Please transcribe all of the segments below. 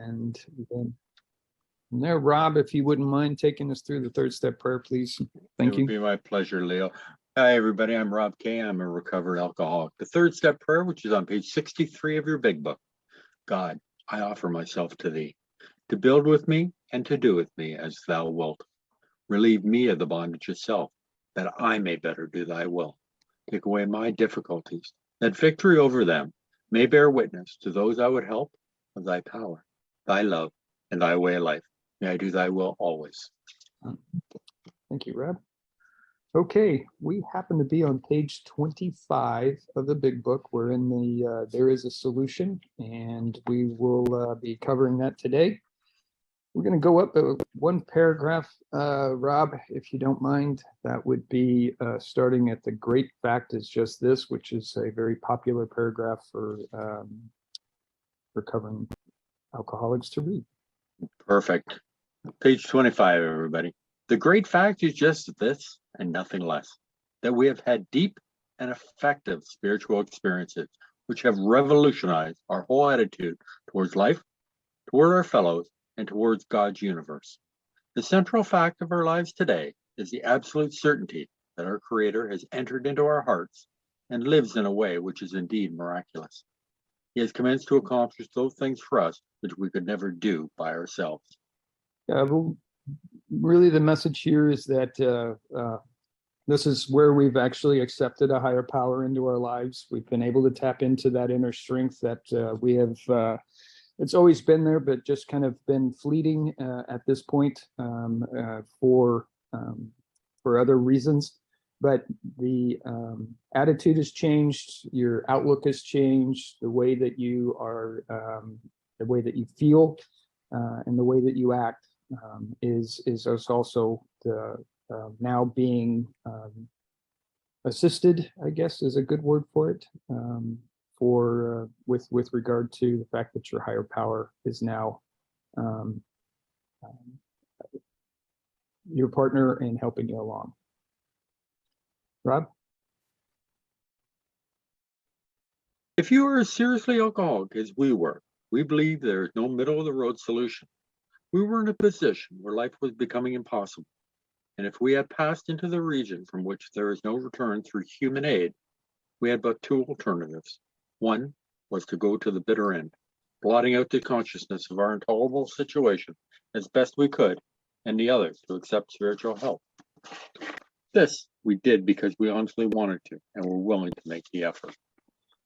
And then from there, Rob, if you wouldn't mind taking us through the third step prayer, please. Thank It you. would be my pleasure, Leo. Hi, everybody. I'm Rob Kay. I'm a recovered alcoholic. The third step prayer, which is on page 63 of your big book. God, I offer myself to thee, to build with me and to do with me as thou wilt. Relieve me of the bondage of self, that I may better do thy will. Take away my difficulties, that victory over them may bear witness to those I would help of thy power, thy love, and thy way of life. May I do thy will always. Thank you, Rob. Okay, we happen to be on page 25 of the big book. We're in the There Is a Solution, and we will be covering that today. We're going to go up one paragraph, Rob, if you don't mind. That would be starting at the great fact is just this, which is a very popular paragraph for recovering alcoholics to read. Perfect. Page 25, everybody. The great fact is just this and nothing less, that we have had deep and effective spiritual experiences which have revolutionized our whole attitude towards life, toward our fellows, and towards God's universe. The central fact of our lives today is the absolute certainty that our Creator has entered into our hearts and lives in a way which is indeed miraculous. He has commenced to accomplish those things for us which we could never do by ourselves. Well, really the message here is that this is where we've actually accepted a higher power into our lives. We've been able to tap into that inner strength that we have. It's always been there, but just kind of been fleeting at this point for other reasons. But the attitude has changed, your outlook has changed, the way that you are, the way that you feel, and the way that you act is also the now being assisted, I guess is a good word for it, with regard to the fact that your higher power is now your partner in helping you along. Rob? If you are as seriously alcoholic as we were, we believe there is no middle of the road solution. We were in a position where life was becoming impossible. And if we had passed into the region from which there is no return through human aid, we had but two alternatives. One was to go to the bitter end, blotting out the consciousness of our intolerable situation as best we could, and the other to accept spiritual help. This we did because we honestly wanted to and were willing to make the effort.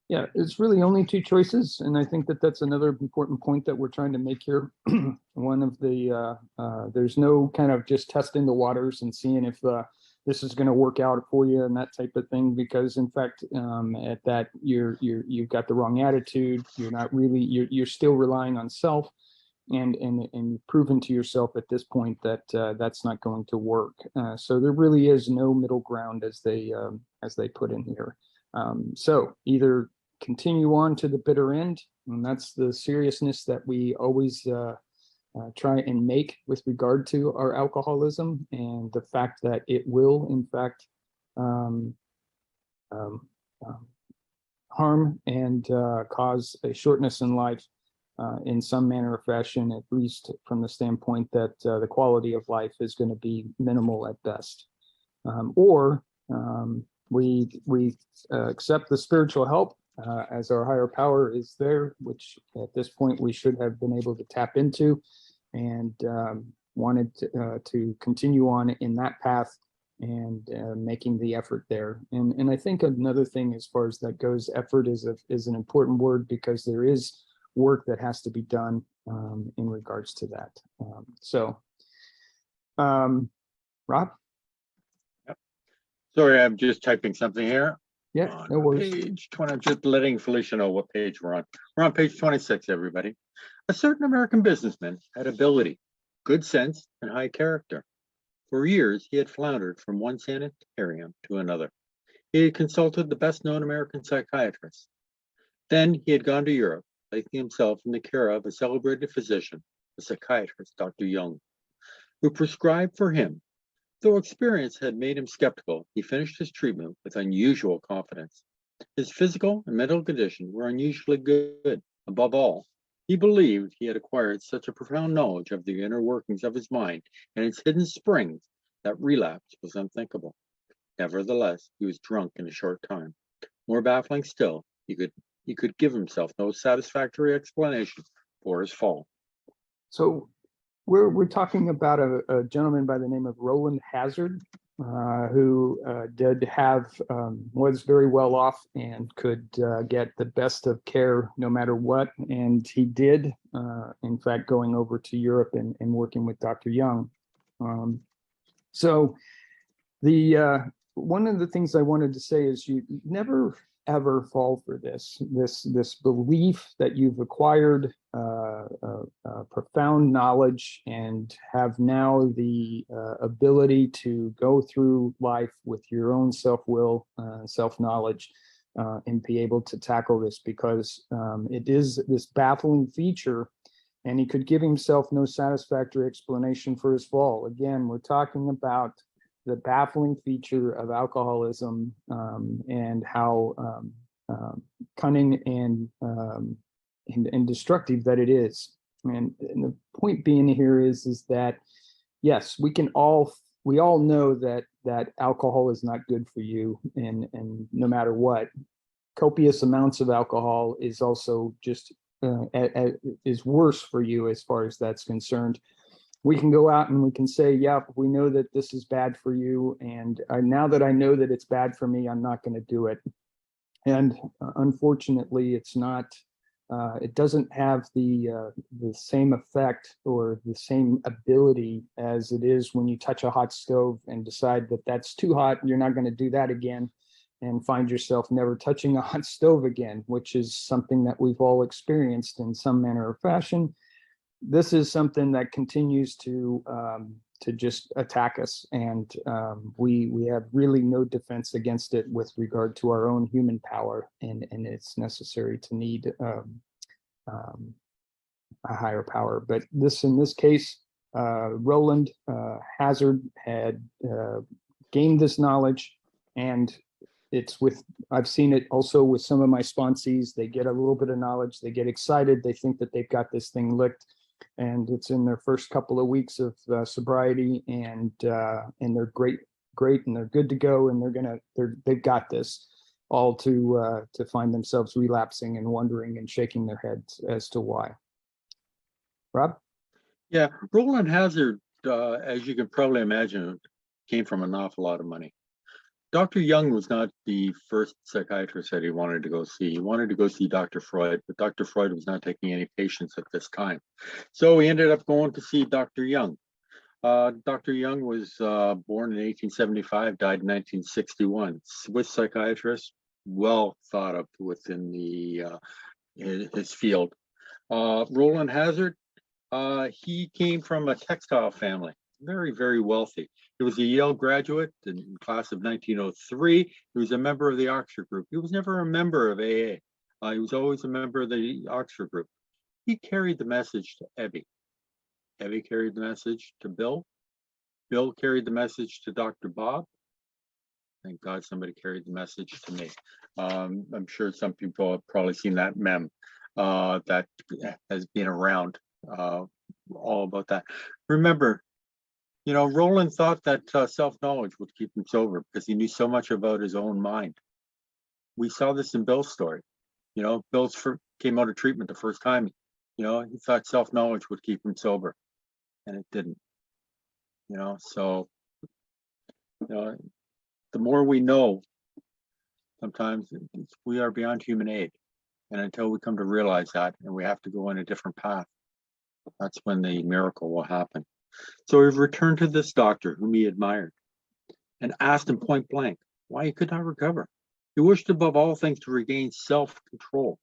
Yeah, it's really only two choices, and I think that that's another important point that we're trying to make here. One of the there's no kind of just testing the waters and seeing if this is going to work out for you and that type of thing, because in fact at that you've got the wrong attitude. You're not really you're still relying on self, and proven to yourself at this point that that's not going to work. So there really is no middle ground, as they put in here. So either continue on to the bitter end, and that's the seriousness that we always try and make with regard to our alcoholism, and the fact that it will in fact harm and cause a shortness in life in some manner or fashion, at least from the standpoint that the quality of life is going to be minimal at best. Or we accept the spiritual help as our higher power is there, which at this point we should have been able to tap into, and wanted to continue on in that path and making the effort there. And I think another thing as far as that goes, effort is an important word, because there is work that has to be done in regards to that. Rob? Sorry, I'm just typing something here. Yeah, no worries. Page 20, I'm just letting Felicia know what page we're on. We're on page 26, everybody. A certain American businessman had ability, good sense, and high character. For years, he had floundered from one sanitarium to another. He had consulted the best-known American psychiatrists. Then he had gone to Europe, placing himself in the care of a celebrated physician, the psychiatrist Dr. Jung, who prescribed for him. Though experience had made him skeptical, he finished his treatment with unusual confidence. His physical and mental condition were unusually good. Above all, He believed he had acquired such a profound knowledge of the inner workings of his mind and its hidden springs that relapse was unthinkable. Nevertheless, he was drunk in a short time. More baffling still, he could give himself no satisfactory explanation for his fall. So we're talking about a gentleman by the name of Roland Hazard, who did have was very well off and could get the best of care no matter what. And he did, in fact, going over to Europe and working with Dr. Young. So the one of the things I wanted to say is you never ever fall for this belief that you've acquired profound knowledge and have now the ability to go through life with your own self-will, self-knowledge, and be able to tackle this, because it is this baffling feature. And he could give himself no satisfactory explanation for his fall. Again, we're talking about the baffling feature of alcoholism, and how cunning and destructive that it is. And the point being here is that yes, we all know that alcohol is not good for you, and no matter what, copious amounts of alcohol is also just is worse for you as far as that's concerned. We can go out and we can say, yeah, we know that this is bad for you. And now that I know that it's bad for me, I'm not going to do it. And unfortunately, it's not, it doesn't have the same effect or the same ability as it is when you touch a hot stove and decide that that's too hot. You're not going to do that again, and find yourself never touching a hot stove again, which is something that we've all experienced in some manner or fashion. This is something that continues to just attack us, and we have really no defense against it with regard to our own human power, and it's necessary to need a higher power. But in this case, Roland Hazard had gained this knowledge, and I've seen it also with some of my sponsees. They get a little bit of knowledge, they get excited, they think that they've got this thing licked, and it's in their first couple of weeks of sobriety, and they're great, and they're good to go, and they've got this, all to find themselves relapsing and wondering and shaking their heads as to why. Rob? Yeah, Roland Hazard, as you can probably imagine, came from an awful lot of money. Dr. Young was not the first psychiatrist that he wanted to go see. He wanted to go see Dr. Freud, but Dr. Freud was not taking any patients at this time. So he ended up going to see Dr. Young. Dr. Young was born in 1875, died in 1961. Swiss psychiatrist, well thought of within his field. Roland Hazard, he came from a textile family, very, very wealthy. He was a Yale graduate in the class of 1903. He was a member of the Oxford group. He was never a member of AA. He was always a member of the Oxford group. He carried the message to Evie. Evie carried the message to Bill. Bill carried the message to Dr. Bob. Thank God somebody carried the message to me. I'm sure some people have probably seen that meme that has been around, all about that. Remember, Roland thought that self-knowledge would keep him sober because he knew so much about his own mind. We saw this in Bill's story. Bill came out of treatment the first time. He thought self-knowledge would keep him sober, and it didn't. So the more we know, sometimes we are beyond human aid. And until we come to realize that, and we have to go on a different path, that's when the miracle will happen. So we've returned to this doctor whom he admired and asked him point blank why he could not recover. He wished above all things to regain self-control.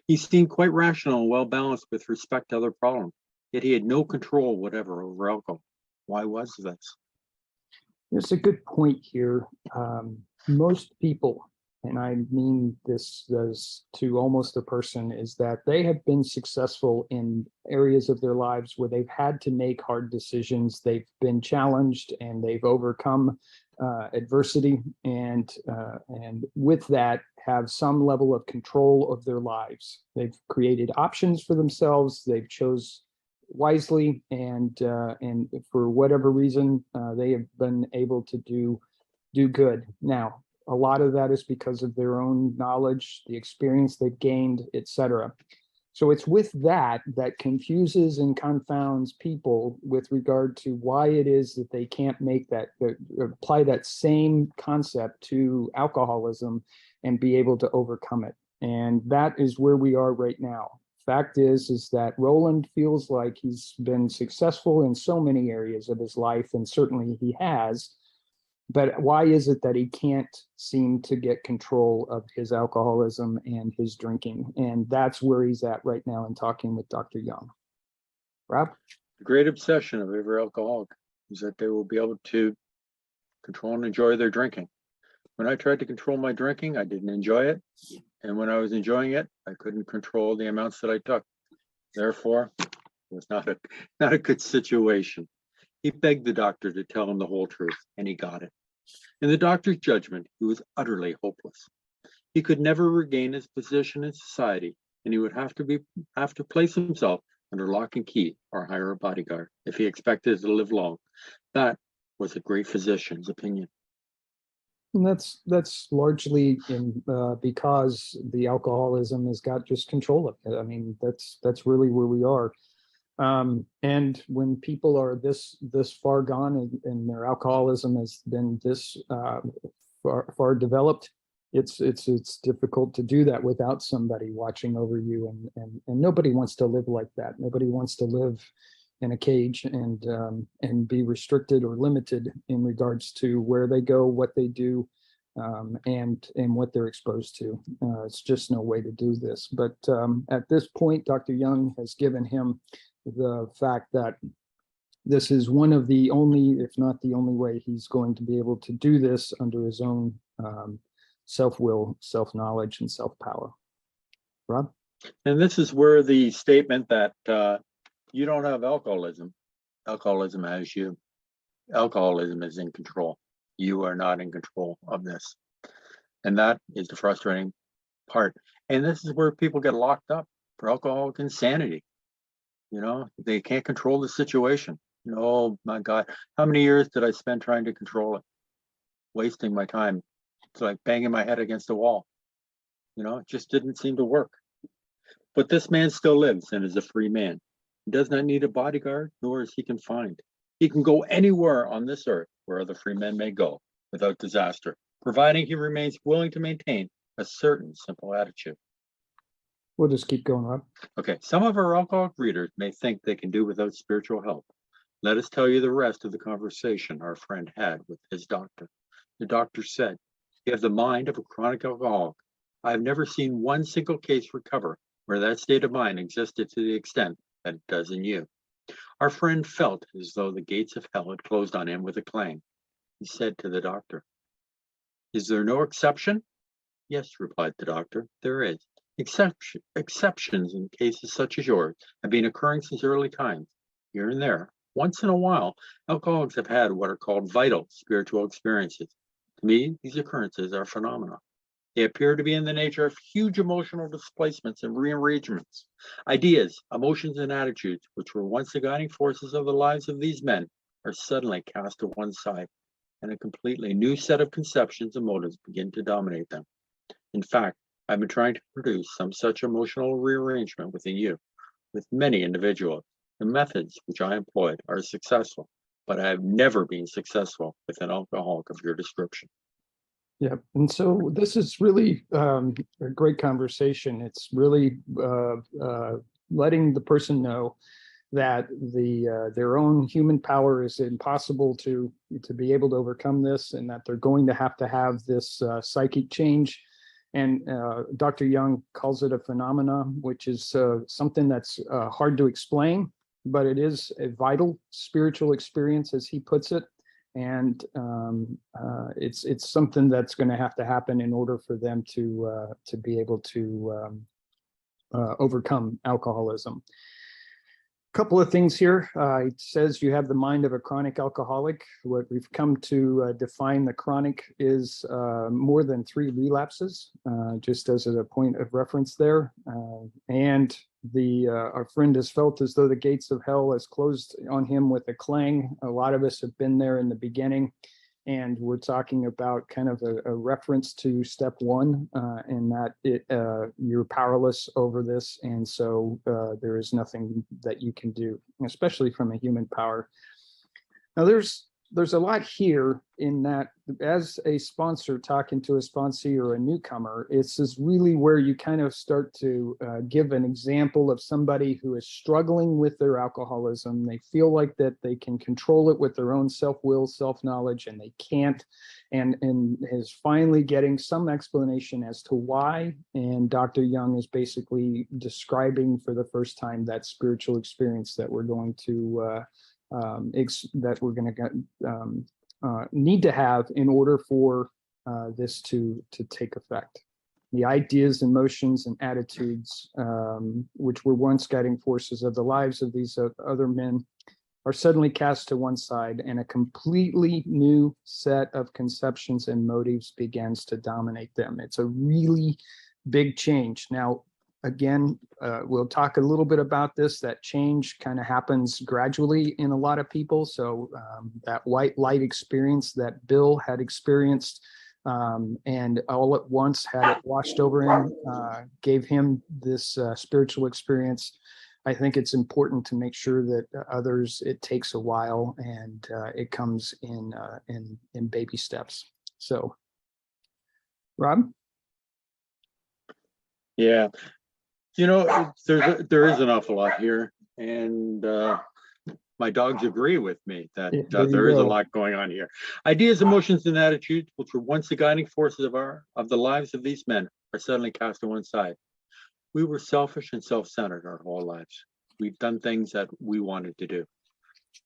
He seemed quite rational and well-balanced with respect to other problems, yet he had no control whatever over alcohol. Why was this? There's a good point here. Most people, and I mean this as to almost a person, is that they have been successful in areas of their lives where they've had to make hard decisions. They've been challenged and they've overcome adversity, and with that have some level of control of their lives. They've created options for themselves. They've chose wisely, and for whatever reason, they have been able to do good. Now, a lot of that is because of their own knowledge, the experience they've gained, etc. So it's with that confuses and confounds people with regard to why it is that they can't make that, apply that same concept to alcoholism and be able to overcome it. And that is where we are right now. Fact is that Roland feels like he's been successful in so many areas of his life, and certainly he has. But why is it that he can't seem to get control of his alcoholism and his drinking? And that's where he's at right now in talking with Dr. Young. Rob? The great obsession of every alcoholic is that they will be able to control and enjoy their drinking. When I tried to control my drinking, I didn't enjoy it. And when I was enjoying it, I couldn't control the amounts that I took. Therefore, it was not a good situation. He begged the doctor to tell him the whole truth, and he got it. In the doctor's judgment, he was utterly hopeless. He could never regain his position in society, and he would have to place himself under lock and key or hire a bodyguard if he expected to live long. That was a great physician's opinion. And that's largely because the alcoholism has got just control of it. I mean, that's really where we are. And when people are this far gone and their alcoholism has been this far developed, it's difficult to do that without somebody watching over you, and nobody wants to live like that. Nobody wants to live in a cage and be restricted or limited in regards to where they go, what they do, and what they're exposed to. It's just no way to do this. But at this point, Dr. Young has given him the fact that this is one of the only, if not the only way he's going to be able to do this under his own self-will, self-knowledge, and self-power. Rob? And this is where the statement that you don't have alcoholism. Alcoholism has you. Alcoholism is in control. You are not in control of this. And that is the frustrating part. And this is where people get locked up for alcoholic insanity. You know, they can't control the situation. Oh my God, how many years did I spend trying to control it? Wasting my time. It's like banging my head against a wall. You know, it just didn't seem to work. But this man still lives and is a free man. He does not need a bodyguard, nor is he confined. He can go anywhere on this earth where other free men may go without disaster, providing he remains willing to maintain a certain simple attitude. We'll just keep going, Rob. Okay, some of our alcoholic readers may think they can do without spiritual help. Let us tell you the rest of the conversation our friend had with his doctor. The doctor said, "You have the mind of a chronic alcoholic. I have never seen one single case recover where that state of mind existed to the extent that it does in you." Our friend felt as though the gates of hell had closed on him with a clang. He said to the doctor, "Is there no exception?" "Yes," replied the doctor, "there is. Exceptions in cases such as yours have been occurring since early times. Here and there, once in a while, alcoholics have had what are called vital spiritual experiences. To me, these occurrences are phenomena. They appear to be in the nature of huge emotional displacements and rearrangements. Ideas, emotions, and attitudes, which were once the guiding forces of the lives of these men, are suddenly cast to one side, and a completely new set of conceptions and motives begin to dominate them. In fact, I've been trying to produce some such emotional rearrangement within you, with many individuals. The methods which I employed are successful, but I have never been successful with an alcoholic of your description." Yeah, and so this is really a great conversation. It's really letting the person know that their own human power is impossible to be able to overcome this, and that they're going to have this psychic change. And Dr. Young calls it a phenomena, which is something that's hard to explain, but it is a vital spiritual experience, as he puts it. And it's something that's going to happen in order for them to be able to overcome alcoholism. Couple of things here. It says you have the mind of a chronic alcoholic. What we've come to define the chronic is more than 3 relapses, just as a point of reference there. And our friend has felt as though the gates of hell has closed on him with a clang. A lot of us have been there in the beginning. And we're talking about kind of a reference to step 1, and that you're powerless over this. And so there is nothing that you can do, especially from a human power. Now, there's a lot here in that as a sponsor talking to a sponsee or a newcomer, it's is really where you kind of start to give an example of somebody who is struggling with their alcoholism. They feel like that they can control it with their own self-will, self-knowledge, and they can't, and is finally getting some explanation as to why. And Dr. Young is basically describing for the first time that spiritual experience that we're going to need to have in order for this to take effect. The ideas, emotions, and attitudes, which were once guiding forces of the lives of these other men, are suddenly cast to one side, and a completely new set of conceptions and motives begins to dominate them. It's a really big change. Now, again, we'll talk a little bit about this. That change kind of happens gradually in a lot of people. So that white light experience that Bill had experienced and all at once had it washed over him, gave him this spiritual experience. I think it's important to make sure that others, it takes a while, and it comes in baby steps. So, Rob? Yeah. You know, there is an awful lot here, and my dogs agree with me that there is a lot going on here. Ideas, emotions, and attitudes, which were once the guiding forces of the lives of these men, are suddenly cast to one side. We were selfish and self-centered our whole lives. We've done things that we wanted to do.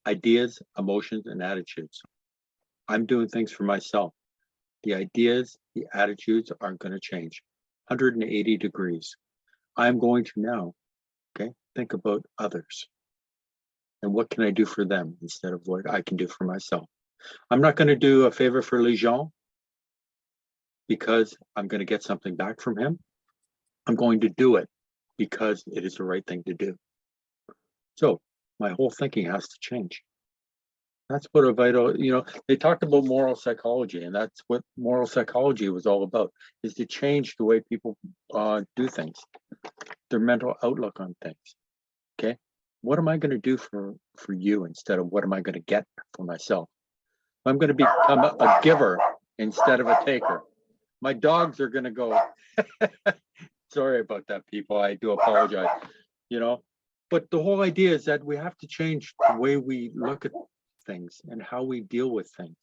Ideas, emotions, and attitudes. I'm doing things for myself. The ideas, the attitudes aren't going to change. 180 degrees. I'm going to now, think about others. And what can I do for them instead of what I can do for myself? I'm not going to do a favor for Lejean because I'm going to get something back from him. I'm going to do it because it is the right thing to do. So my whole thinking has to change. That's what a vital, they talked about moral psychology, and that's what moral psychology was all about, is to change the way people do things, their mental outlook on things. Okay. What am I going to do for you instead of what am I going to get for myself? I'm going to become a giver instead of a taker. My dogs are going to go, sorry about that, people. I do apologize, but the whole idea is that we have to change the way we look at things and how we deal with things.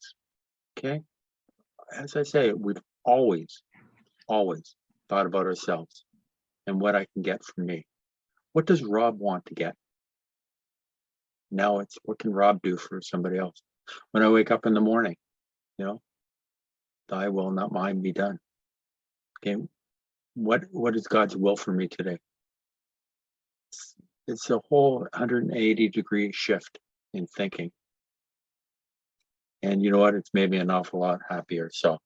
Okay. As I say, we've always thought about ourselves and what I can get from me. What does Rob want to get? Now it's what can Rob do for somebody else? When I wake up in the morning, thy will, not mine, be done. Okay. What is God's will for me today? It's a whole 180-degree shift in thinking. And you know what? It's made me an awful lot happier. So,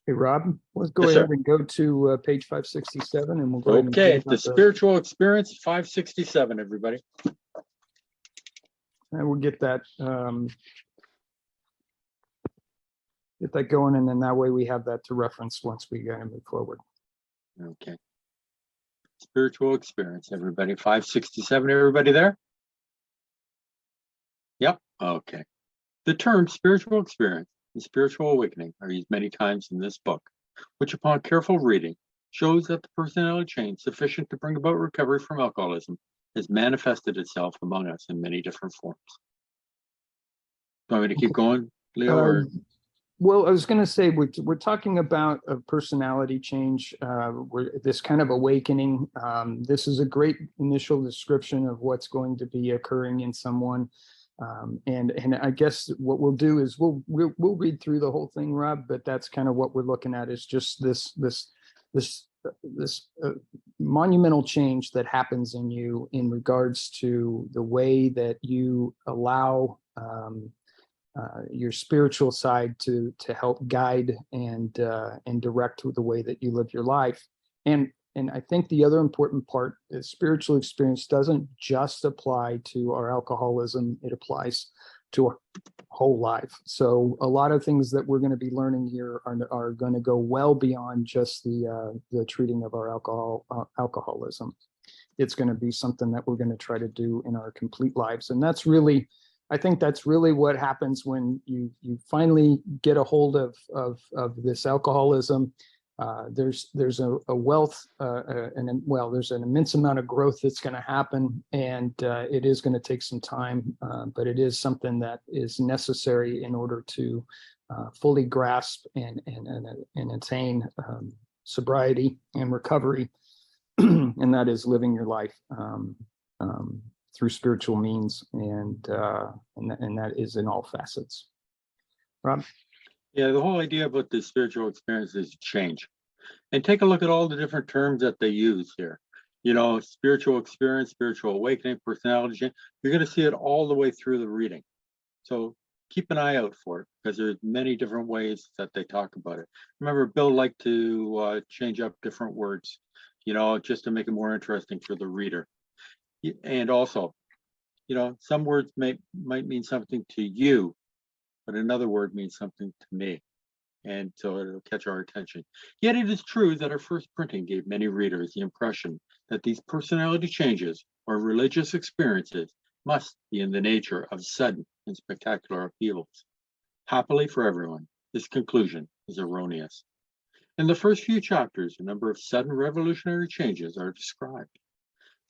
Hey, Rob, let's go yes, ahead sir. and go to page 567, and we'll go ahead and Okay, the spiritual experience, 567, everybody. And we'll get that going, and then that way we have that to reference once we gotta move forward. Okay. Spiritual experience, everybody. 567, everybody there? Yep. Okay. The term spiritual experience and spiritual awakening are used many times in this book, which upon careful reading shows that the personality change sufficient to bring about recovery from alcoholism has manifested itself among us in many different forms. Want me to keep going, Leo? Or? Well, I was going to say, we're talking about a personality change, this kind of awakening. This is a great initial description of what's going to be occurring in someone. And I guess what we'll do is we'll read through the whole thing, Rob, but that's kind of what we're looking at, is just this monumental change that happens in you in regards to the way that you allow your spiritual side to help guide and direct the way that you live your life. And I think the other important part is spiritual experience doesn't just apply to our alcoholism, it applies to our whole life. So a lot of things that we're going to be learning here are going to go well beyond just the treating of our alcoholism. It's going to be something that we're going to try to do in our complete lives. And that's really, I think that's really what happens when you finally get a hold of this alcoholism. There's a wealth, there's an immense amount of growth that's going to happen, and it is going to take some time, but it is something that is necessary in order to fully grasp and attain sobriety and recovery, and that is living your life through spiritual means, and that is in all facets. Rob? Yeah, the whole idea about the spiritual experience is change. And take a look at all the different terms that they use here. You know, spiritual experience, spiritual awakening, personality change. You're going to see it all the way through the reading. So keep an eye out for it, because there's many different ways that they talk about it. Remember, Bill liked to change up different words, you know, just to make it more interesting for the reader. And also, you know, some words might mean something to you, but another word means something to me, and so it'll catch our attention. Yet it is true that our first printing gave many readers the impression that these personality changes or religious experiences must be in the nature of sudden and spectacular upheavals. Happily for everyone, this conclusion is erroneous. In the first few chapters, a number of sudden revolutionary changes are described.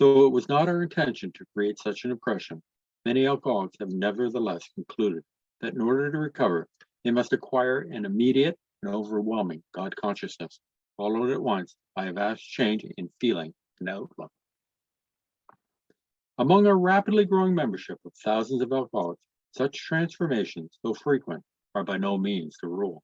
Though it was not our intention to create such an impression, many alcoholics have nevertheless concluded that in order to recover, they must acquire an immediate and overwhelming God consciousness, followed at once by a vast change in feeling and outlook. Among our rapidly growing membership of thousands of alcoholics, such transformations, though frequent, are by no means the rule.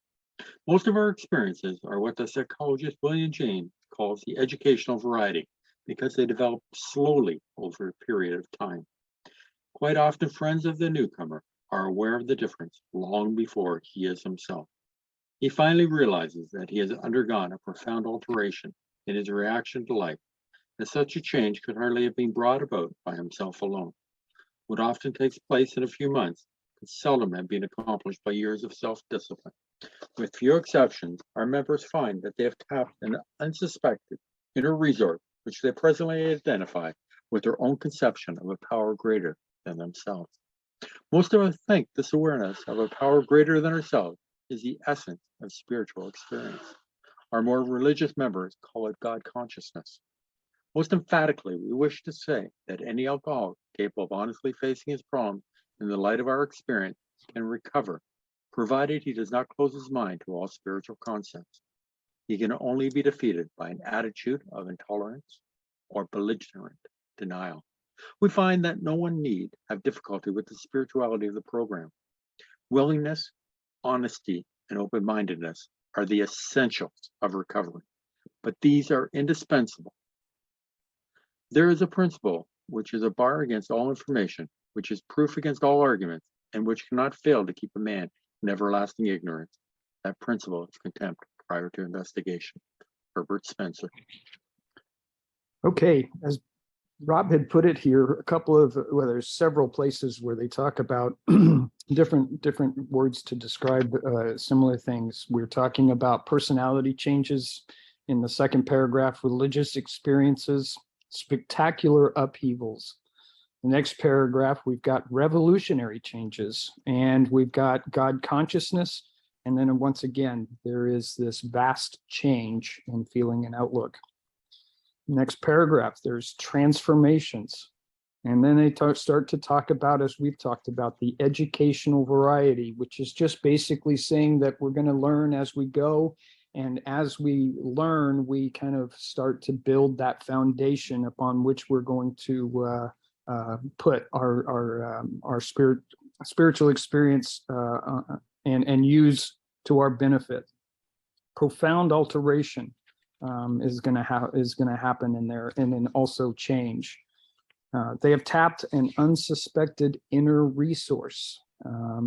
Most of our experiences are what the psychologist William James calls the educational variety, because they develop slowly over a period of time. Quite often, friends of the newcomer are aware of the difference long before he is himself. He finally realizes that he has undergone a profound alteration in his reaction to life, that such a change could hardly have been brought about by himself alone. What often takes place in a few months could seldom have been accomplished by years of self-discipline. With few exceptions, our members find that they have tapped an unsuspected inner resource, which they presently identify with their own conception of a power greater than themselves. Most of us think this awareness of a power greater than ourselves is the essence of spiritual experience. Our more religious members call it God consciousness. Most emphatically, we wish to say that any alcoholic capable of honestly facing his problems in the light of our experience can recover, provided he does not close his mind to all spiritual concepts. He can only be defeated by an attitude of intolerance or belligerent denial. We find that no one need have difficulty with the spirituality of the program. Willingness, honesty, and open-mindedness are the essentials of recovery, but these are indispensable. There is a principle which is a bar against all information, which is proof against all arguments, and which cannot fail to keep a man in everlasting ignorance. That principle is contempt prior to investigation. Herbert Spencer. Okay, as Rob had put it here, a couple of, well, there's several places where they talk about different words to describe similar things. We're talking about personality changes in the second paragraph, religious experiences, spectacular upheavals. The next paragraph, we've got revolutionary changes, and we've got God consciousness. And then once again, there is this vast change in feeling and outlook. Next paragraph, there's transformations. And then they start to talk about, as we've talked about, the educational variety, which is just basically saying that we're going to learn as we go. And as we learn, we kind of start to build that foundation upon which we're going to put our spiritual experience and use to our benefit. Profound alteration. is going to happen in there, and then also change. They have tapped an unsuspected inner resource.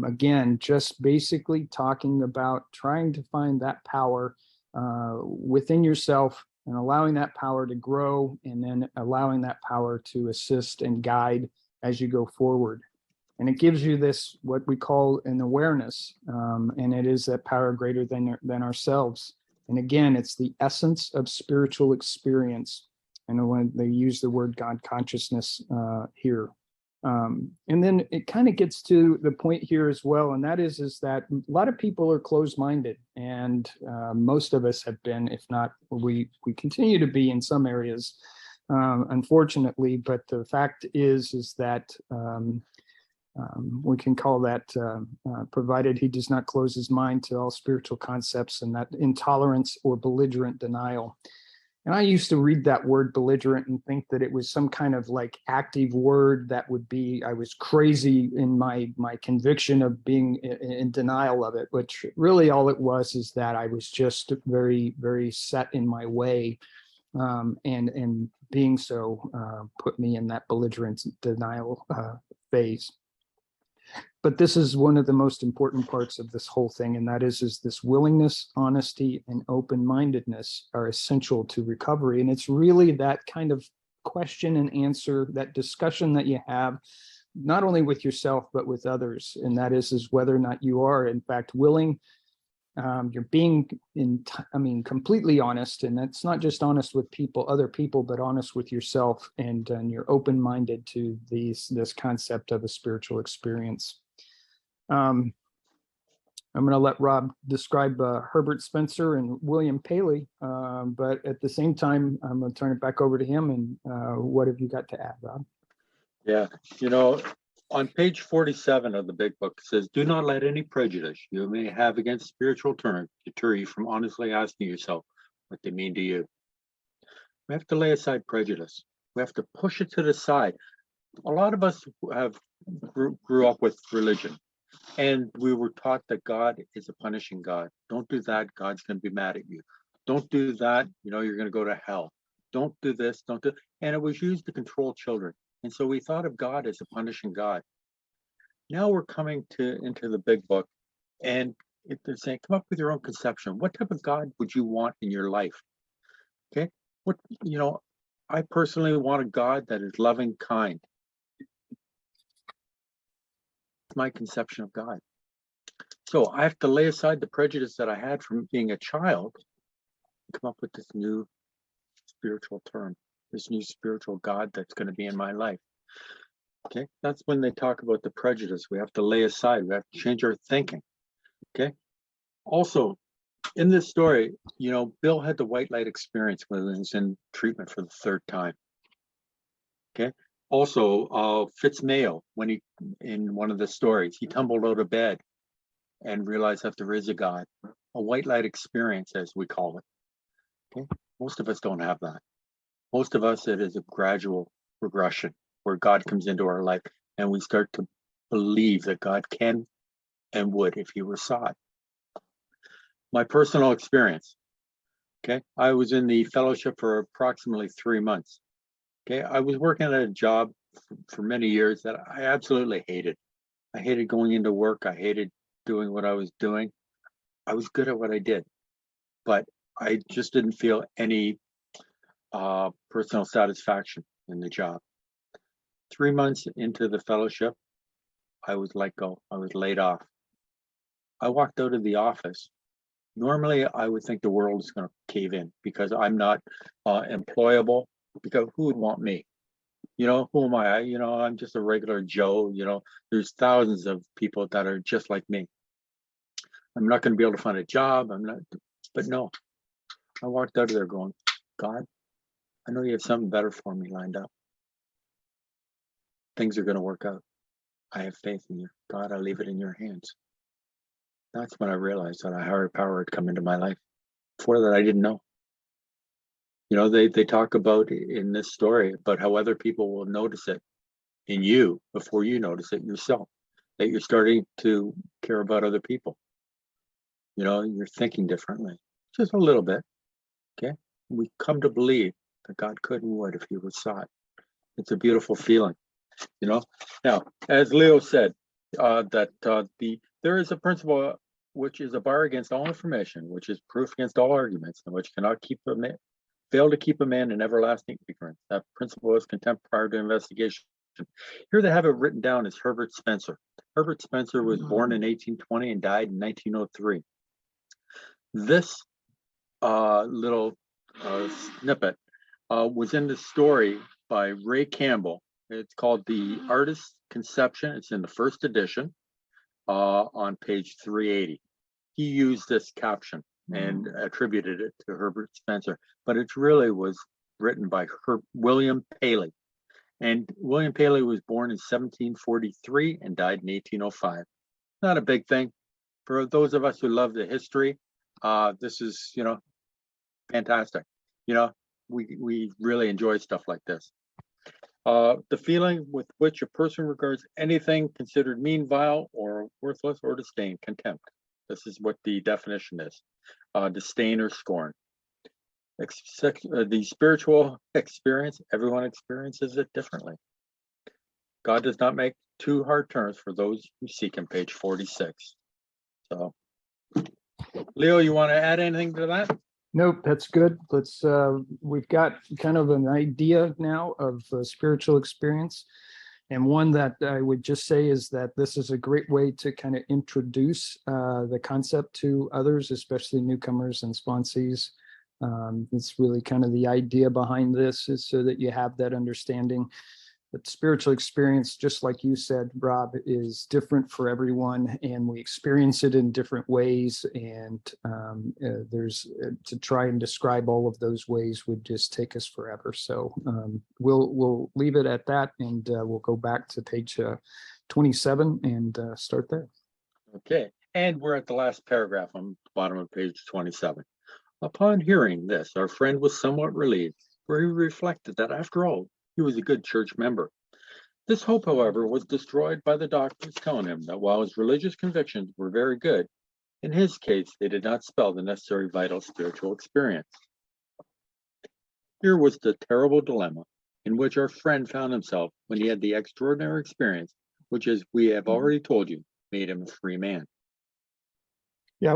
Again, just basically talking about trying to find that power within yourself and allowing that power to grow, and then allowing that power to assist and guide as you go forward. And it gives you this, what we call an awareness, and it is that power greater than ourselves. And again, it's the essence of spiritual experience. And when they use the word God consciousness here. And then it kind of gets to the point here as well, and that is that a lot of people are closed-minded, and most of us have been, if not, we continue to be in some areas, unfortunately. But the fact is that we can call that provided he does not close his mind to all spiritual concepts, and that intolerance or belligerent denial. And I used to read that word belligerent and think that it was some kind of like active word that would be, I was crazy in my conviction of being in denial of it, which really all it was is that I was just very, very set in my way. And being so put me in that belligerent denial phase. But this is one of the most important parts of this whole thing, and that is this willingness, honesty, and open-mindedness are essential to recovery. And it's really that kind of question and answer, that discussion that you have, not only with yourself, but with others. And that is whether or not you are, in fact, willing. You're being completely honest, and that's not just honest with other people, but honest with yourself, and you're open-minded to this concept of a spiritual experience. I'm going to let Rob describe Herbert Spencer and William Paley, but at the same time, I'm going to turn it back over to him. And what have you got to add, Rob? Yeah, on page 47 of the big book, it says, do not let any prejudice you may have against spiritual terms deter you from honestly asking yourself what they mean to you. We have to lay aside prejudice. We have to push it to the side. A lot of us grew up with religion, and we were taught that God is a punishing God. Don't do that, God's going to be mad at you. Don't do that, you're going to go to hell. Don't do this, and it was used to control children. And so we thought of God as a punishing God. Now we're coming into the big book, and they're saying, come up with your own conception. What type of God would you want in your life? Okay, I personally want a God that is loving, kind. That's my conception of God. So I have to lay aside the prejudice that I had from being a child and come up with this new spiritual term, this new spiritual God that's going to be in my life. Okay, that's when they talk about the prejudice. We have to lay aside, we have to change our thinking. Okay, also in this story, Bill had the white light experience when he was in treatment for the third time. Okay, also Fitzmayo, when he, in one of the stories, he tumbled out of bed and realized that there is a God, a white light experience, as we call it. Okay, most of us don't have that. Most of us, it is a gradual progression where God comes into our life and we start to believe that God can and would if he were sought. My personal experience. Okay, I was in the fellowship for approximately 3 months. Okay, I was working at a job for many years that I absolutely hated. I hated going into work. I hated doing what I was doing. I was good at what I did, but I just didn't feel any personal satisfaction in the job. 3 months into the fellowship, I was let go. I was laid off. I walked out of the office. Normally, I would think the world is going to cave in because I'm not employable. Because who would want me? Who am I? I'm just a regular Joe. There's thousands of people that are just like me. I'm not going to be able to find a job. But no, I walked out of there going, God, I know you have something better for me lined up. Things are going to work out. I have faith in you. God, I leave it in your hands. That's when I realized that a higher power had come into my life. Before that, I didn't know. They talk about in this story about how other people will notice it in you before you notice it yourself, that you're starting to care about other people. You're thinking differently, just a little bit. Okay. We come to believe that God could and would if he was sought. It's a beautiful feeling, you know. Now, as Leo said, there is a principle which is a bar against all information, which is proof against all arguments, and which cannot fail to keep a man in everlasting ignorance. That principle is contempt prior to investigation. Here they have it written down as Herbert Spencer. Herbert Spencer was born in 1820 and died in 1903. This little snippet was in the story by Ray Campbell. It's called The Artist's Conception. It's in the first edition on page 380. He used this caption and attributed it to Herbert Spencer, but it really was written by William Paley. And William Paley was born in 1743 and died in 1805. Not a big thing. For those of us who love the history, this is, fantastic. We really enjoy stuff like this. The feeling with which a person regards anything considered mean, vile, or worthless, or disdain, contempt. This is what the definition is. Disdain or scorn. The spiritual experience, everyone experiences it differently. God does not make too hard terms for those who seek him, page 46. So, Leo, you want to add anything to that? Nope, that's good. We've got kind of an idea now of spiritual experience. And one that I would just say is that this is a great way to kind of introduce the concept to others, especially newcomers and sponsees. It's really kind of the idea behind this is so that you have that understanding that spiritual experience, just like you said, Rob, is different for everyone, and we experience it in different ways. And there's to try and describe all of those ways would just take us forever. So we'll leave it at that, and we'll go back to page 27 and start there. Okay, and we're at the last paragraph on the bottom of page 27. Upon hearing this, our friend was somewhat relieved, for he reflected that after all, he was a good church member. This hope, however, was destroyed by the doctors telling him that while his religious convictions were very good, in his case, they did not spell the necessary vital spiritual experience. Here was the terrible dilemma in which our friend found himself when he had the extraordinary experience, which, as we have already told you, made him a free man. Yeah.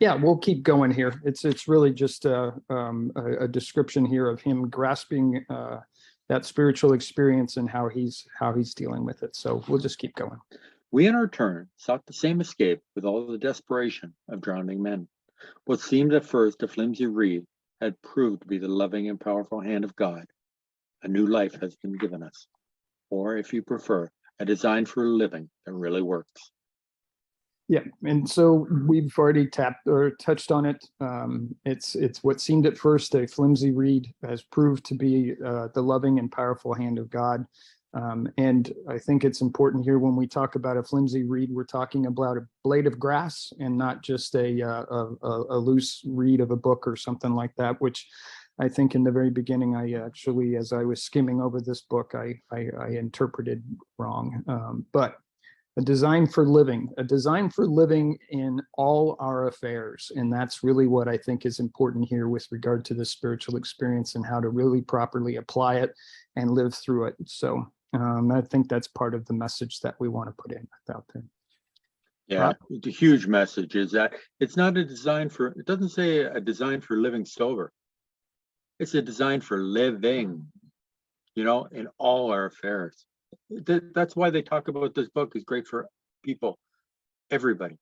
Yeah, we'll keep going here. It's really just a description here of him grasping that spiritual experience and how he's dealing with it. So we'll just keep going. We, in our turn, sought the same escape with all the desperation of drowning men. What seemed at first a flimsy reed had proved to be the loving and powerful hand of God. A new life has been given us, or, if you prefer, a design for a living that really works. Yeah, and so we've already tapped or touched on it. It's what seemed at first a flimsy reed has proved to be the loving and powerful hand of God. And I think it's important here when we talk about a flimsy reed, we're talking about a blade of grass and not just a loose reed of a book or something like that, which I think in the very beginning, I actually, as I was skimming over this book, I interpreted wrong. But a design for living in all our affairs. And that's really what I think is important here with regard to the spiritual experience and how to really properly apply it and live through it. So I think that's part of the message that we want to put in out there. Yeah, the huge message is that it's not it doesn't say a design for living sober. It's a design for living, in all our affairs. That's why they talk about this book is great for people, everybody,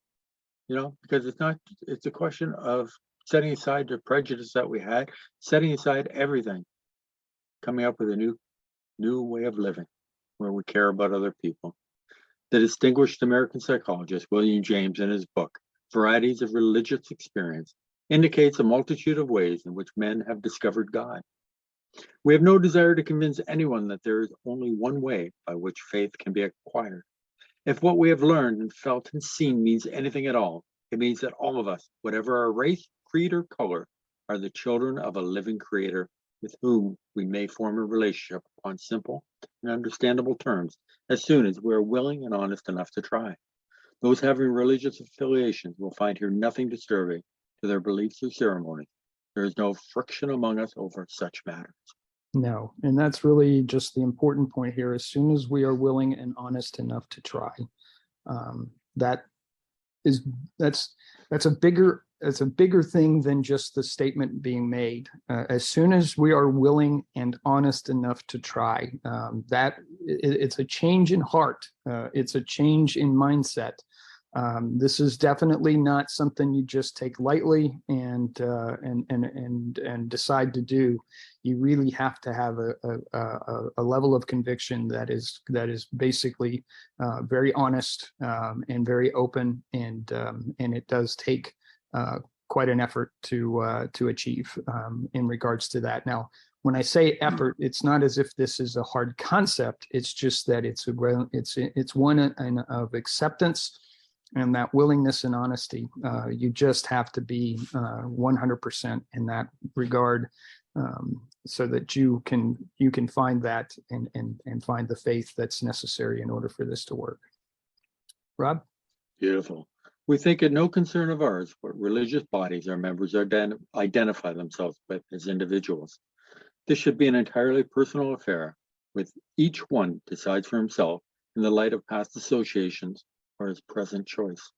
because it's a question of setting aside the prejudice that we had, setting aside everything, coming up with a new way of living where we care about other people. The distinguished American psychologist William James, in his book, Varieties of Religious Experience, indicates a multitude of ways in which men have discovered God. We have no desire to convince anyone that there is only one way by which faith can be acquired. If what we have learned and felt and seen means anything at all, it means that all of us, whatever our race, creed, or color, are the children of a living creator with whom we may form a relationship on simple and understandable terms as soon as we are willing and honest enough to try. Those having religious affiliations will find here nothing disturbing to their beliefs or ceremonies. There is no friction among us over such matters. No, and that's really just the important point here. As soon as we are willing and honest enough to try, that is that's a bigger thing than just the statement being made. As soon as we are willing and honest enough to try, it's a change in heart. It's a change in mindset. This is definitely not something you just take lightly and decide to do. You really have to have a level of conviction that is basically very honest and very open, and it does take quite an effort to achieve in regards to that. Now, when I say effort, it's not as if this is a hard concept. It's just that it's one of acceptance and that willingness and honesty. You just have to be 100% in that regard, so that you can find that and find the faith that's necessary in order for this to work. Rob? Beautiful. We think it no concern of ours what religious bodies our members identify themselves with as individuals. This should be an entirely personal affair, with each one decides for himself in the light of past associations or his present choice.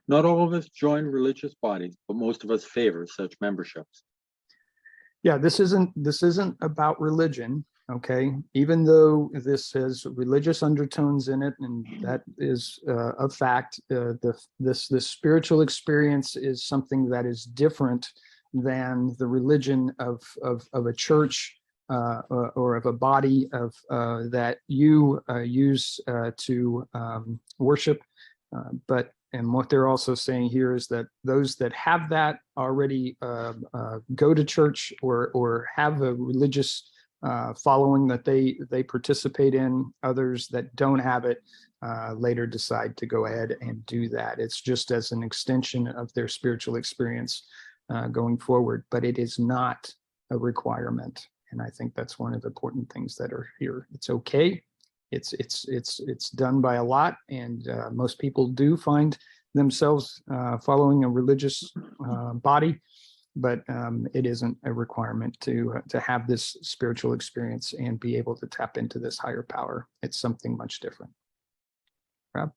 Not all of us join religious bodies, but most of us favor such memberships. Yeah, this isn't about religion, okay? Even though this has religious undertones in it, and that is a fact, this spiritual experience is something that is different than the religion of a church or of a body of that you use to worship. And what they're also saying here is that those that have that already go to church or have a religious following that they participate in. Others that don't have it later decide to go ahead and do that. It's just as an extension of their spiritual experience going forward, but it is not a requirement. And I think that's one of the important things that are here. It's okay. It's done by a lot, and most people do find themselves following a religious body, but it isn't a requirement to have this spiritual experience and be able to tap into this higher power. It's something much different. Rob?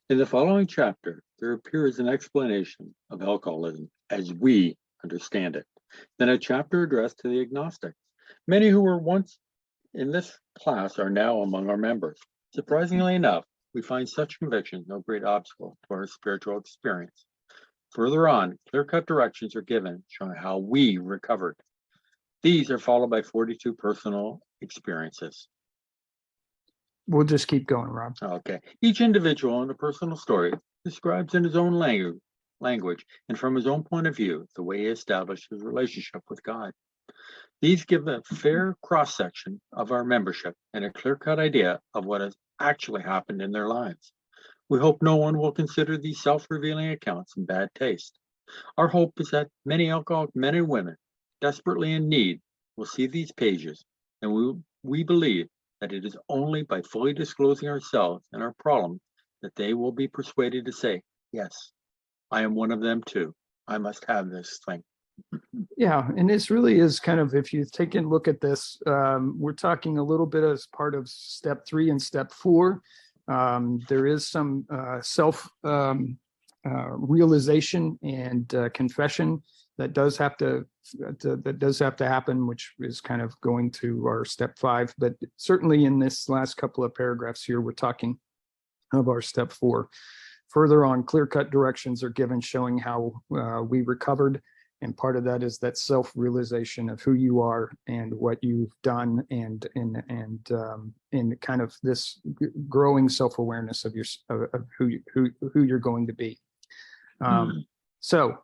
In the following chapter, there appears an explanation of alcoholism as we understand it, then a chapter addressed to the agnostics. Many who were once in this class are now among our members. Surprisingly enough, we find such convictions no great obstacle to our spiritual experience. Further on, clear-cut directions are given showing how we recovered. These are followed by 42 personal experiences. We'll just keep going, Rob. Okay. Each individual in a personal story describes in his own language and from his own point of view the way he established his relationship with God. These give a fair cross-section of our membership and a clear-cut idea of what has actually happened in their lives. We hope no one will consider these self-revealing accounts in bad taste. Our hope is that many alcoholic men and women desperately in need will see these pages, and we believe that it is only by fully disclosing ourselves and our problems that they will be persuaded to say, yes, I am one of them too. I must have this thing. Yeah, and this really is kind of, if you take a look at this, we're talking a little bit as part of step 3 and step 4. There is some self realization and confession that does have to happen, which is kind of going to our step 5. But certainly in this last couple of paragraphs here, we're talking of our step 4. Further on, clear-cut directions are given showing how we recovered. And part of that is that self-realization of who you are and what you've done, and kind of this growing self-awareness of who you're going to be. So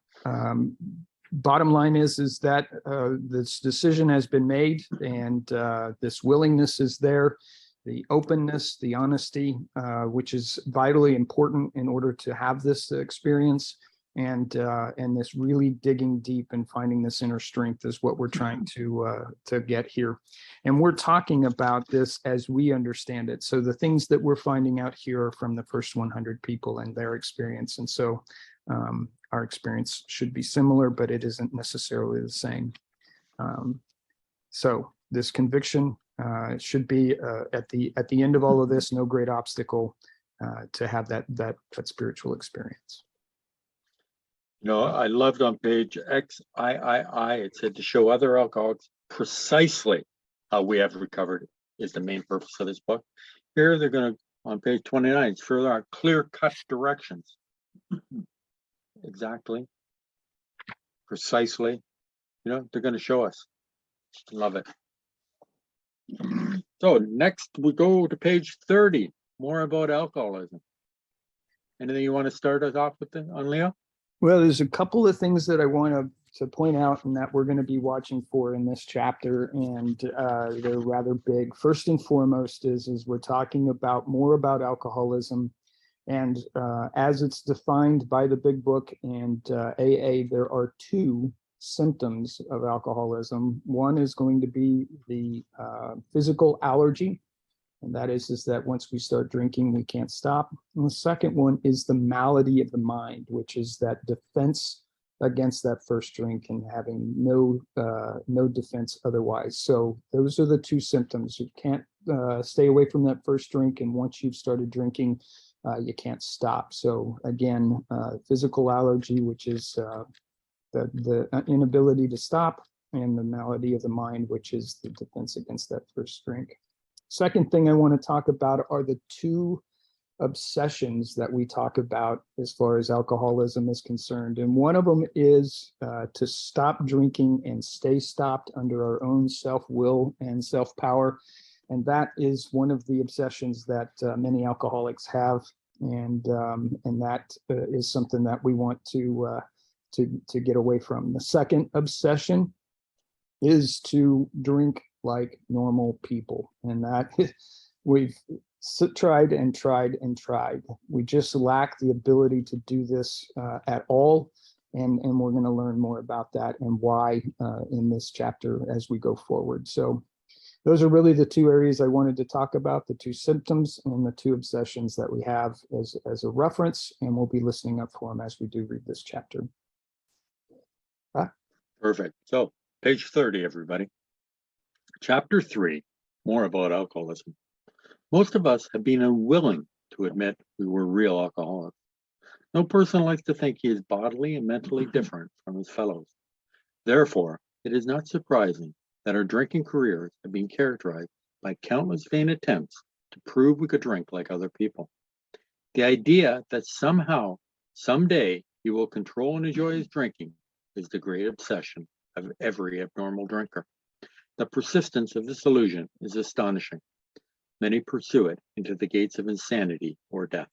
bottom line is that this decision has been made, and this willingness is there, the openness, the honesty, which is vitally important in order to have this experience. And this really digging deep and finding this inner strength is what we're trying to get here. And we're talking about this as we understand it. So the things that we're finding out here are from the first 100 people and their experience. And so our experience should be similar, but it isn't necessarily the same. So this conviction should be at the end of all of this, no great obstacle to have that spiritual experience. You know, I loved on page XIII, it said to show other alcoholics precisely how we have recovered is the main purpose of this book. Here they're going to, on page 29, it's further on clear-cut directions. Exactly. Precisely. You know, they're going to show us. Love it. So next we go to page 30, more about alcoholism. Anything you want to start us off with on Leo? Well, there's a couple of things that I want to point out and that we're going to be watching for in this chapter, and they're rather big. First and foremost is we're talking about more about alcoholism, and as it's defined by the Big Book and AA, there are two symptoms of alcoholism. One is going to be the physical allergy, and that is that once we start drinking, we can't stop. And the second one is the malady of the mind, which is that defense against that first drink and having no defense otherwise. So those are the two symptoms. You can't stay away from that first drink, and once you've started drinking, you can't stop. So again, physical allergy, which is the inability to stop, and the malady of the mind, which is the defense against that first drink. Second thing I want to talk about are the two obsessions that we talk about as far as alcoholism is concerned. And one of them is to stop drinking and stay stopped under our own self-will and self-power. And that is one of the obsessions that many alcoholics have. And that is something that we want to get away from. The second obsession is to drink like normal people, and that we've tried and tried and tried. We just lack the ability to do this at all, and we're going to learn more about that and why in this chapter as we go forward. So those are really the two areas I wanted to talk about, the two symptoms and the two obsessions that we have as a reference, and we'll be listening up for them as we do read this chapter. Perfect. So page 30, everybody. Chapter 3, more about alcoholism. Most of us have been unwilling to admit we were real alcoholics. No person likes to think he is bodily and mentally different from his fellows. Therefore, it is not surprising that our drinking careers have been characterized by countless vain attempts to prove we could drink like other people. The idea that somehow, someday, he will control and enjoy his drinking is the great obsession of every abnormal drinker. The persistence of this illusion is astonishing. Many pursue it into the gates of insanity or death.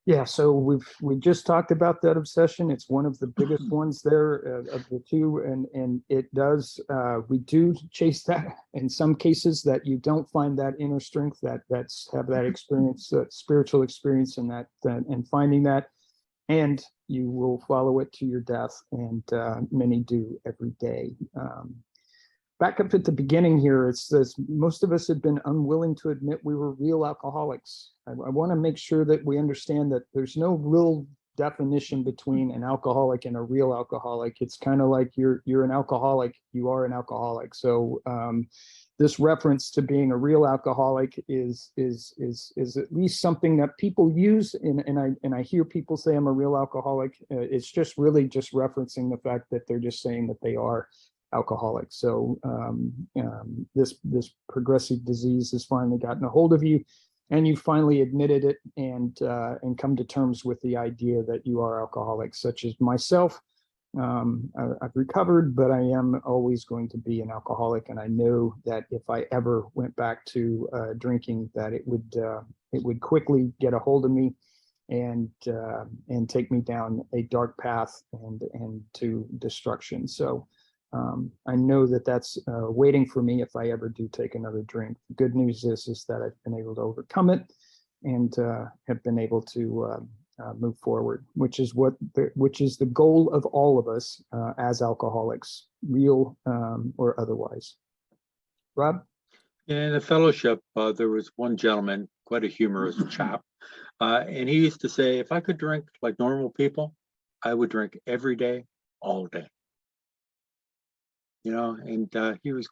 Yeah, so we just talked about that obsession. It's one of the biggest ones there of the two, and it does. We do chase that in some cases that you don't find that inner strength, that's have that experience, spiritual experience, and and finding that, and you will follow it to your death, and many do every day. Back up at the beginning here, it says most of us have been unwilling to admit we were real alcoholics. I want to make sure that we understand that there's no real definition between an alcoholic and a real alcoholic. It's kind of like you're an alcoholic, you are an alcoholic. So this reference to being a real alcoholic is at least something that people use, and I hear people say I'm a real alcoholic. It's just really just referencing the fact that they're just saying that they are alcoholics. So this progressive disease has finally gotten a hold of you, and you finally admitted it and come to terms with the idea that you are alcoholics, such as myself. I've recovered, but I am always going to be an alcoholic, and I know that if I ever went back to drinking, that it would quickly get a hold of me and take me down a dark path and to destruction. So I know that that's waiting for me if I ever do take another drink. The good news is that I've been able to overcome it and have been able to move forward, which is the goal of all of us as alcoholics, real or otherwise. Rob? In the fellowship, there was one gentleman quite a humorous chap. And he used to say, if I could drink like normal people, I would drink every day, all day. And he was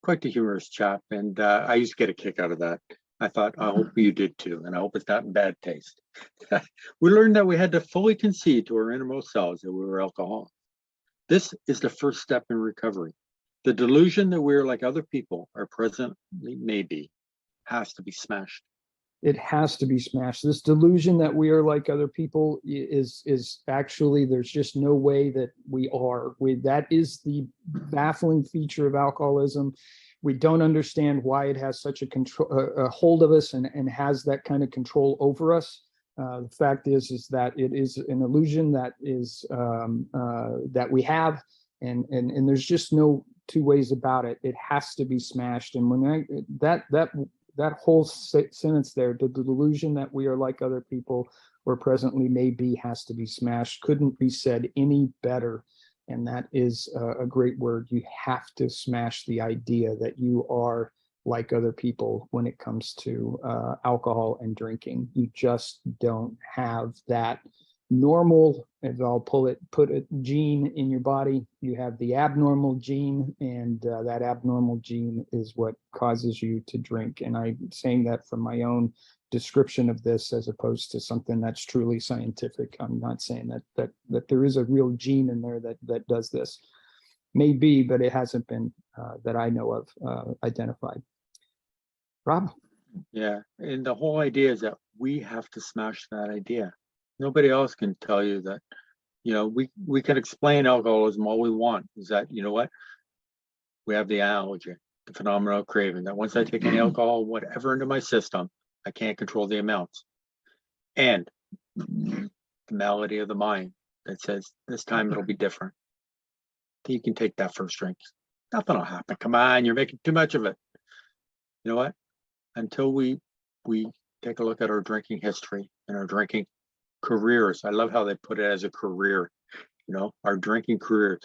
quite the humorous chap. And I used to get a kick out of that. I thought, I hope you did too. And I hope it's not in bad taste. We learned that we had to fully concede to our innermost selves that we were alcoholics. This is the first step in recovery. The delusion that we're like other people or presently may be has to be smashed. It has to be smashed. This delusion that we are like other people is actually, there's just no way that we are. That is the baffling feature of alcoholism. We don't understand why it has such a hold of us and has that kind of control over us. The fact is that it is an illusion that is that we have, and there's just no two ways about it. It has to be smashed. And when that whole sentence there, the delusion that we are like other people or presently may be, has to be smashed, couldn't be said any better. And that is a great word. You have to smash the idea that you are like other people when it comes to alcohol and drinking. You just don't have that normal, as I'll put a gene in your body. You have the abnormal gene, and that abnormal gene is what causes you to drink. And I'm saying that from my own description of this as opposed to something that's truly scientific. I'm not saying that there is a real gene in there that does this. Maybe, but it hasn't been that I know of identified. Rob? Yeah, and the whole idea is that we have to smash that idea. Nobody else can tell you that. We can explain alcoholism all we want. Is that, what? We have the analogy, the phenomenon of craving, that once I take any alcohol, whatever, into my system, I can't control the amounts. And the malady of the mind that says this time it'll be different. You can take that first drink. Nothing will happen. Come on, you're making too much of it. You know what? Until we take a look at our drinking history and our drinking careers. I love how they put it as a career, our drinking career.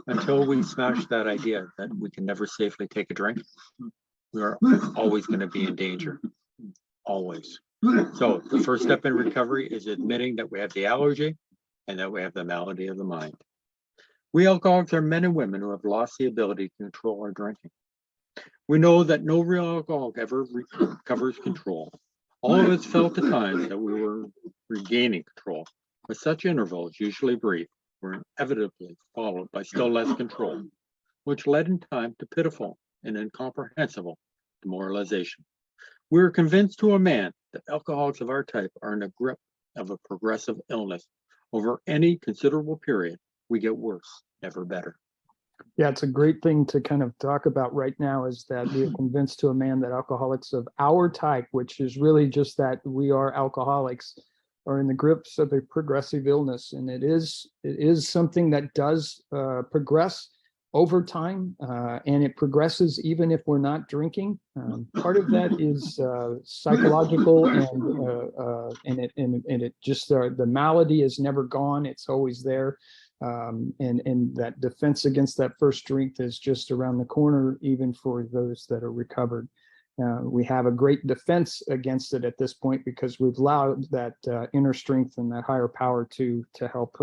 Until we smash that idea that we can never safely take a drink, we are always going to be in danger. Always. So the first step in recovery is admitting that we have the allergy and that we have the malady of the mind. We alcoholics are men and women who have lost the ability to control our drinking. We know that no real alcoholic ever recovers control. All of us felt at times that we were regaining control, but such intervals, usually brief, were inevitably followed by still less control, which led in time to pitiful and incomprehensible demoralization. We are convinced to a man that alcoholics of our type are in the grip of a progressive illness. Over any considerable period, we get worse, never better. Yeah, it's a great thing to kind of talk about right now, is that we are convinced to a man that alcoholics of our type, which is really just that we are alcoholics, are in the grips of a progressive illness. And it is something that does progress over time, and it progresses even if we're not drinking. Part of that is psychological, and it just the malady is never gone; it's always there. And that defense against that first drink is just around the corner, even for those that are recovered. We have a great defense against it at this point because we've allowed that inner strength and that higher power to help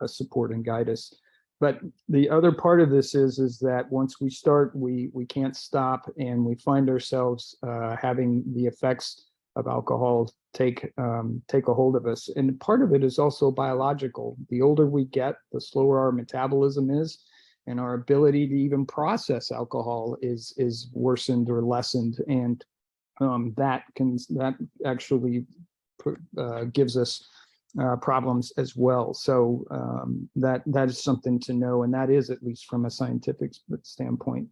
support and guide us. But the other part of this is that once we start, we can't stop, and we find ourselves having the effects of alcohol take a hold of us. And part of it is also biological. The older we get, the slower our metabolism is, and our ability to even process alcohol is worsened or lessened. And that actually gives us problems as well. So that is something to know, and that is at least from a scientific standpoint.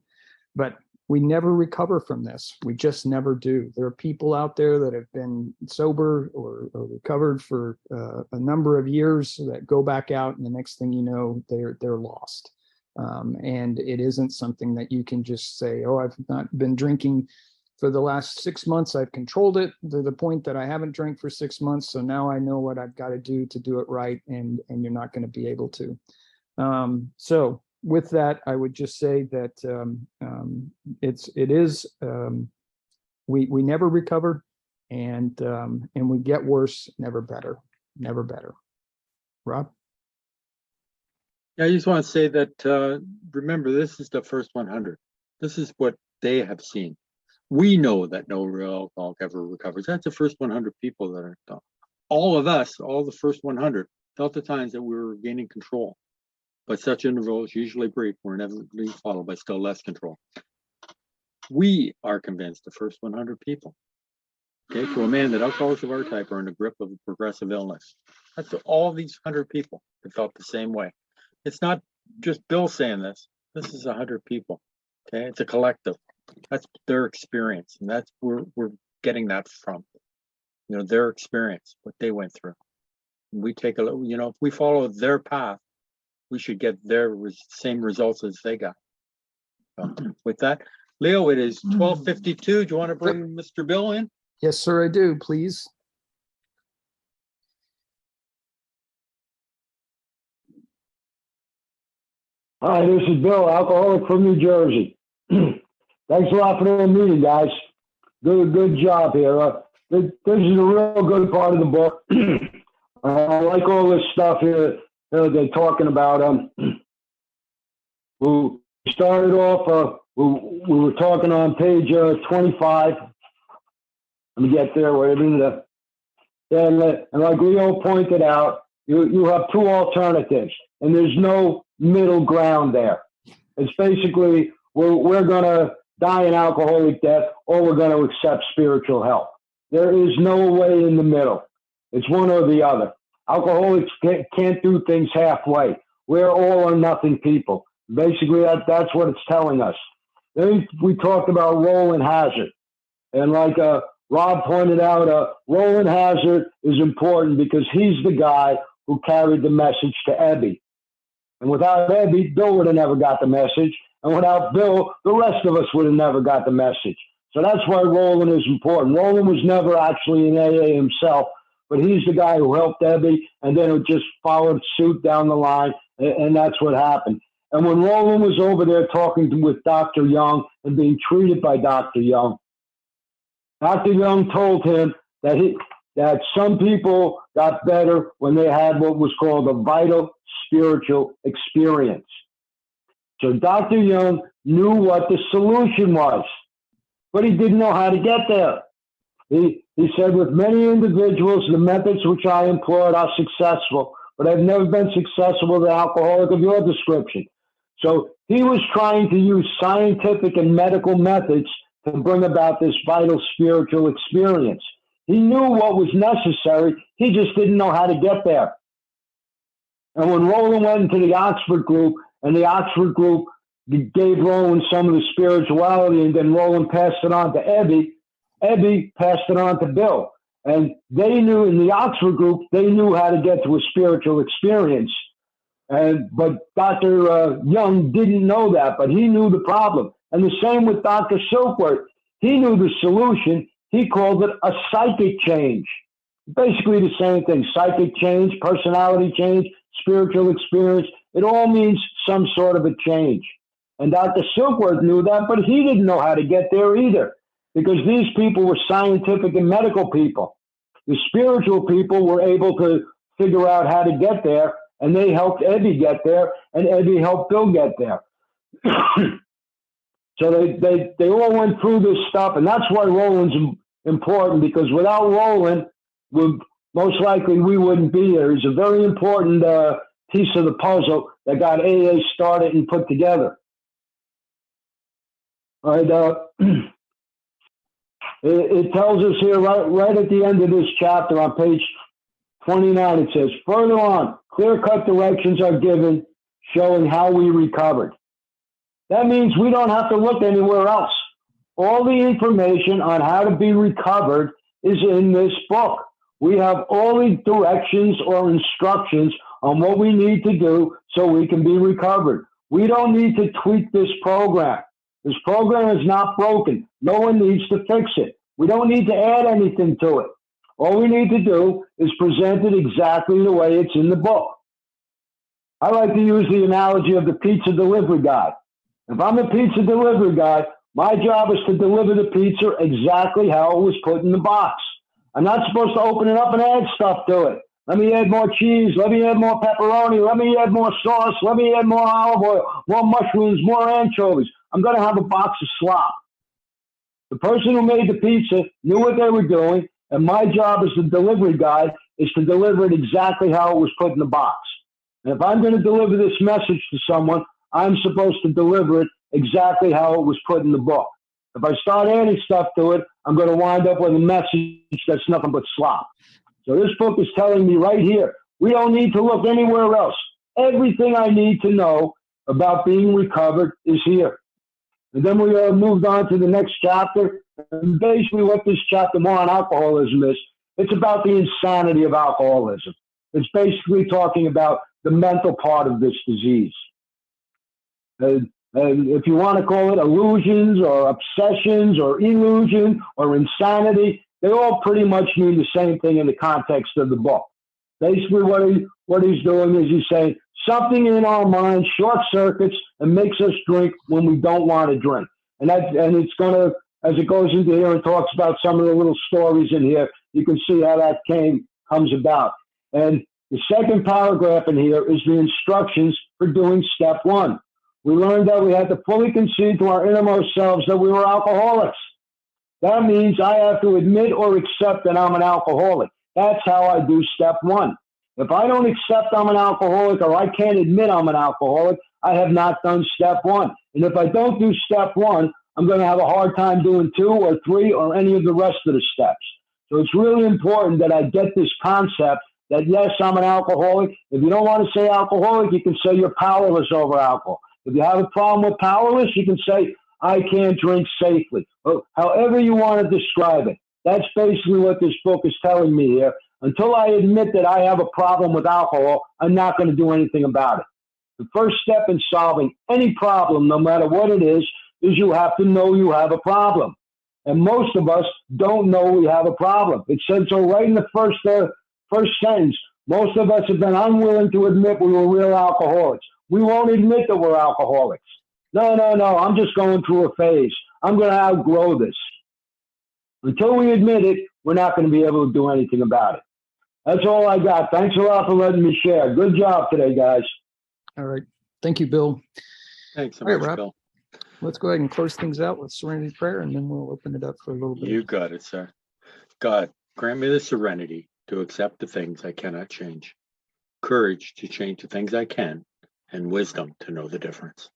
But we never recover from this. We just never do. There are people out there that have been sober or recovered for a number of years that go back out, and the next thing you know, they're lost. And it isn't something that you can just say, oh, I've not been drinking for the last 6 months. I've controlled it to the point that I haven't drank for 6 months. So now I know what I've got to do it right. And you're not going to be able to. So with that, I would just say that we never recover. and we get worse, never better, never better. Rob? Yeah, I just want to say that, remember, this is the first 100. This is what they have seen. We know that no real alcoholic ever recovers. That's the first 100 people that are done. All of us, all the first 100, felt the times that we were gaining control. But such intervals, usually brief, were inevitably followed by still less control. We are convinced the first 100 people, okay, to a man that alcoholics of our type are in the grip of a progressive illness. That's all these 100 people that felt the same way. It's not just Bill saying this. This is 100 people. Okay, it's a collective. That's their experience, and that's where we're getting that from. You know, their experience, what they went through. And we take a look. You know, if we follow their path, we should get their same results as they got. So, with that, Leo, it is 12:52. Do you want to bring Mr. Bill in? Yes, sir, I do. Please. Hi, this is Bill, alcoholic from New Jersey. Thanks a lot for the meeting, guys. Good job here. This is a real good part of the book. I like all this stuff here they're talking about. We started off, we were talking on page 25. Let me get there. Wait a minute. And like Leo pointed out, you have two alternatives, and there's no middle ground there. It's basically we're going to die an alcoholic death, or we're going to accept spiritual help. There is no way in the middle. It's one or the other. Alcoholics can't do things halfway. We're all or nothing people. Basically, that's what it's telling us. Then we talked about Roland Hazard. And like Rob pointed out, Roland Hazard is important because he's the guy who carried the message to Ebby. And without Ebby, Bill would have never got the message. And without Bill, the rest of us would have never got the message. So that's why Roland is important. Roland was never actually in AA himself, but he's the guy who helped Ebby, and then it just followed suit down the line, and that's what happened. And when Roland was over there talking with Dr. Young and being treated by Dr. Young, Dr. Young told him that some people got better when they had what was called a vital spiritual experience. So Dr. Young knew what the solution was, but he didn't know how to get there. He said, with many individuals, the methods which I employed are successful, but I've never been successful with an alcoholic of your description. So he was trying to use scientific and medical methods to bring about this vital spiritual experience. He knew what was necessary. He just didn't know how to get there. And when Roland went into the Oxford group, and the Oxford group gave Roland some of the spirituality, and then Roland passed it on to Ebby, Ebby passed it on to Bill. And they knew, in the Oxford group, they knew how to get to a spiritual experience. But Dr. Young didn't know that, but he knew the problem. And the same with Dr. Silkworth. He knew the solution. He called it a psychic change. Basically the same thing: psychic change, personality change, spiritual experience. It all means some sort of a change. And Dr. Silkworth knew that, but he didn't know how to get there either, because these people were scientific and medical people. The spiritual people were able to figure out how to get there, and they helped Ebby get there, and Ebby helped Bill get there. So they all went through this stuff, and that's why Roland's important, because without Roland, most likely we wouldn't be here. He's a very important piece of the puzzle that got AA started and put together. All right, it tells us here right at the end of this chapter on page 29, it says, further on, clear-cut directions are given showing how we recovered. That means we don't have to look anywhere else. All the information on how to be recovered is in this book. We have all the directions or instructions on what we need to do so we can be recovered. We don't need to tweak this program. This program is not broken. No one needs to fix it. We don't need to add anything to it. All we need to do is present it exactly the way it's in the book. I like to use the analogy of the pizza delivery guy. If I'm a pizza delivery guy, my job is to deliver the pizza exactly how it was put in the box. I'm not supposed to open it up and add stuff to it. Let me add more cheese. Let me add more pepperoni. Let me add more sauce. Let me add more olive oil, more mushrooms, more anchovies. I'm going to have a box of slop. The person who made the pizza knew what they were doing, and my job as the delivery guy is to deliver it exactly how it was put in the box. And if I'm going to deliver this message to someone, I'm supposed to deliver it exactly how it was put in the book. If I start adding stuff to it, I'm going to wind up with a message that's nothing but slop. So this book is telling me right here, we don't need to look anywhere else. Everything I need to know about being recovered is here. And then we moved on to the next chapter. And basically what this chapter more on alcoholism is, it's about the insanity of alcoholism. It's basically talking about the mental part of this disease. And if you want to call it illusions or obsessions or illusion or insanity, they all pretty much mean the same thing in the context of the book. Basically what he's doing is he's saying something in our mind short circuits and makes us drink when we don't want to drink. And it's going to, as it goes into here and talks about some of the little stories in here, you can see how that comes about. And the second paragraph in here is the instructions for doing step one. We learned that we had to fully concede to our innermost selves that we were alcoholics. That means I have to admit or accept that I'm an alcoholic. That's how I do step one. If I don't accept I'm an alcoholic or I can't admit I'm an alcoholic, I have not done step one. And if I don't do step one, I'm going to have a hard time doing 2 or 3 or any of the rest of the steps. So it's really important that I get this concept that, yes, I'm an alcoholic. If you don't want to say alcoholic, you can say you're powerless over alcohol. If you have a problem with powerless, you can say, I can't drink safely. Or however you want to describe it. That's basically what this book is telling me here. Until I admit that I have a problem with alcohol, I'm not going to do anything about it. The first step in solving any problem, no matter what it is you have to know you have a problem. And most of us don't know we have a problem. It said so right in the first sentence. Most of us have been unwilling to admit we were real alcoholics. We won't admit that we're alcoholics. No, I'm just going through a phase. I'm going to outgrow this. Until we admit it, we're not going to be able to do anything about it. That's all I got. Thanks a lot for letting me share. Good job today, guys. All right. Thank you, Bill. Thanks so All right, much, Rob. Bill. Let's go ahead and close things out with serenity prayer, and then we'll open it up for a little bit. You got it, sir. God, grant me the serenity to accept the things I cannot change, courage to change the things I can, and wisdom to know the difference.